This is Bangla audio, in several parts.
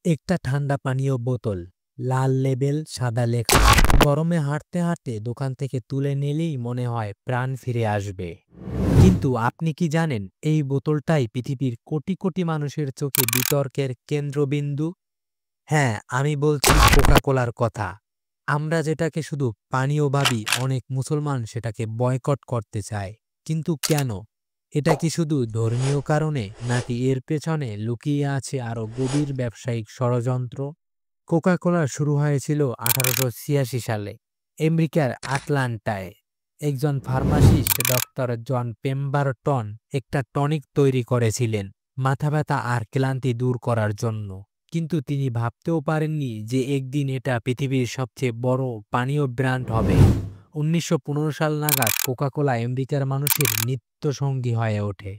একটা ঠান্ডা পানীয় বোতল, লাল লেবেল, সাদা লেখা। গরমে হাঁটতে হাঁটতে দোকান থেকে তুলে নিলেই মনে হয় প্রাণ ফিরে আসবে। কিন্তু আপনি কি জানেন এই বোতলটাই পৃথিবীর কোটি কোটি মানুষের চোখে বিতর্কের কেন্দ্রবিন্দু? হ্যাঁ, আমি বলছি কোকা কোলার কথা। আমরা যেটাকে শুধু পানীয় ভাবি, অনেক মুসলমান সেটাকে বয়কট করতে চায়। কিন্তু কেন? এটা কি শুধু ধর্মীয় কারণে, নাকি এর পেছনে লুকিয়ে আছে আরো গভীর ব্যবসায়িক ষড়যন্ত্র? কোকা কোলা শুরু হয়েছিল 1886 সালে আমেরিকার আটলান্টায়। একজন ফার্মাসিস্ট ডক্টর জন পেম্বারটন একটা টনিক তৈরি করেছিলেন মাথা ব্যথা আর ক্লান্তি দূর করার জন্য। কিন্তু তিনি ভাবতেও পারেননি যে একদিন এটা পৃথিবীর সবচেয়ে বড় পানীয় ব্র্যান্ড হবে। 1915 সাল নাগাদ কোকা কোলা আমেরিকার মানুষের নিত্য সঙ্গী হয়ে ওঠে।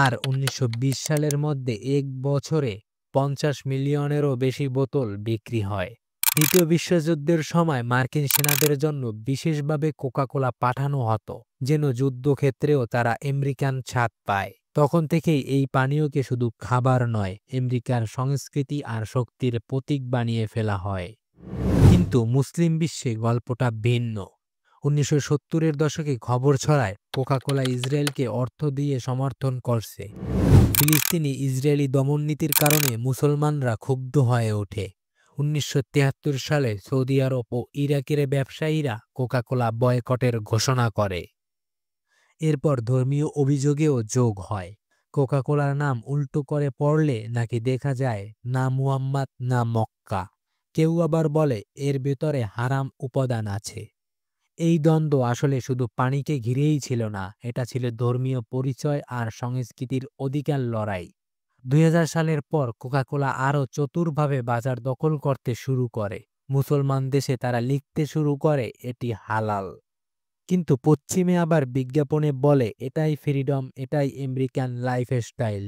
আর 1920 সালের মধ্যে এক বছরে 50 মিলিয়নেরও বেশি বোতল বিক্রি হয়। দ্বিতীয় বিশ্বযুদ্ধের সময় মার্কিন সেনাদের জন্য বিশেষভাবে কোকা কোলা পাঠানো হতো, যেন যুদ্ধক্ষেত্রেও তারা আমেরিকান স্বাদ পায়। তখন থেকেই এই পানীয়কে শুধু খাবার নয়, আমেরিকার সংস্কৃতি আর শক্তির প্রতীক বানিয়ে ফেলা হয়। কিন্তু মুসলিম বিশ্বে গল্পটা ভিন্ন। 1970-এর দশকে খবর ছড়ায় কোকা কোলা ইসরায়েলকে অর্থ দিয়ে সমর্থন করছে। ফিলিস্তিনি ইসরায়েলি দমননীতির কারণে মুসলমানরা ক্ষুব্ধ হয়ে ওঠে। 1973 সালে সৌদি আরব ও ইরাকের ব্যবসায়ীরা কোকা কোলা বয়কটের ঘোষণা করে। এরপর ধর্মীয় অভিযোগেও যোগ হয়। কোকা কোলার নাম উল্টো করে পড়লে নাকি দেখা যায় না মুহাম্মদ না মক্কা। কেউ আবার বলে এর ভেতরে হারাম উপাদান আছে। এই দ্বন্দ্ব আসলে শুধু পানিকে ঘিরেই ছিল না, এটা ছিল ধর্মীয় পরিচয় আর সংস্কৃতির অধিকার লড়াই। 2000 সালের পর কোকা কোলা আরও চতুরভাবে বাজার দখল করতে শুরু করে। মুসলমান দেশে তারা লিখতে শুরু করে এটি হালাল। কিন্তু পশ্চিমে আবার বিজ্ঞাপনে বলে এটাই ফ্রিডম, এটাই আমেরিকান লাইফস্টাইল।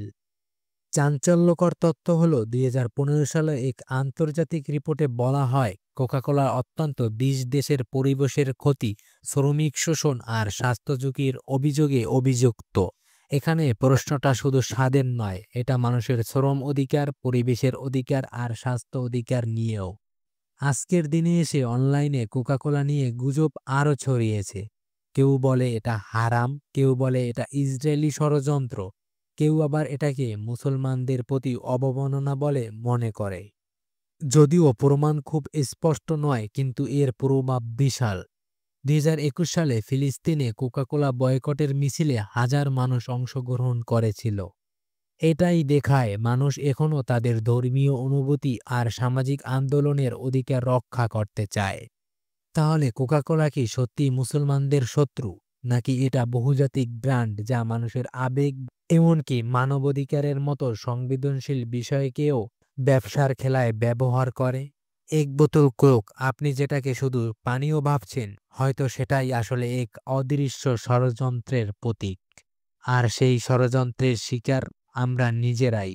চাঞ্চল্যকর তথ্য হলো 2015 সালে এক আন্তর্জাতিক রিপোর্টে বলা হয় কোকা কোলা অত্যন্ত 20 দেশের পরিবেশের ক্ষতি, শ্রমিক শোষণ আর স্বাস্থ্য ঝুঁকির অভিযোগে অভিযুক্ত। এখানে প্রশ্নটা শুধু স্বাদের নয়, এটা মানুষের শ্রম অধিকার, পরিবেশের অধিকার আর স্বাস্থ্য অধিকার নিয়েও। আজকের দিনে এসে অনলাইনে কোকা কোলা নিয়ে গুজব আরও ছড়িয়েছে। কেউ বলে এটা হারাম, কেউ বলে এটা ইসরায়েলি ষড়যন্ত্র, কেউ আবার এটাকে মুসলমানদের প্রতি অবমাননা বলে মনে করে। যদিও প্রমাণ খুব স্পষ্ট নয়, কিন্তু এর প্রভাব বিশাল। 2021 সালে ফিলিস্তিনে কোকা কোলা বয়কটের মিছিলে হাজার মানুষ অংশগ্রহণ করেছিল। এটাই দেখায় মানুষ এখনও তাদের ধর্মীয় অনুভূতি আর সামাজিক আন্দোলনের অধিকার রক্ষা করতে চায়। তাহলে কোকা কোলা কি সত্যি মুসলমানদের শত্রু, নাকি এটা বহুজাতিক ব্র্যান্ড যা মানুষের আবেগ, এমনকি মানবাধিকারের মতো সংবেদনশীল বিষয়কেও ব্যবসার খেলায় ব্যবহার করে? এক বোতল কোক, আপনি যেটাকে শুধু পানীয় ভাবছেন, হয়তো সেটাই আসলে এক অদৃশ্য ষড়যন্ত্রের প্রতীক। আর সেই ষড়যন্ত্রের শিকার আমরা নিজেরাই।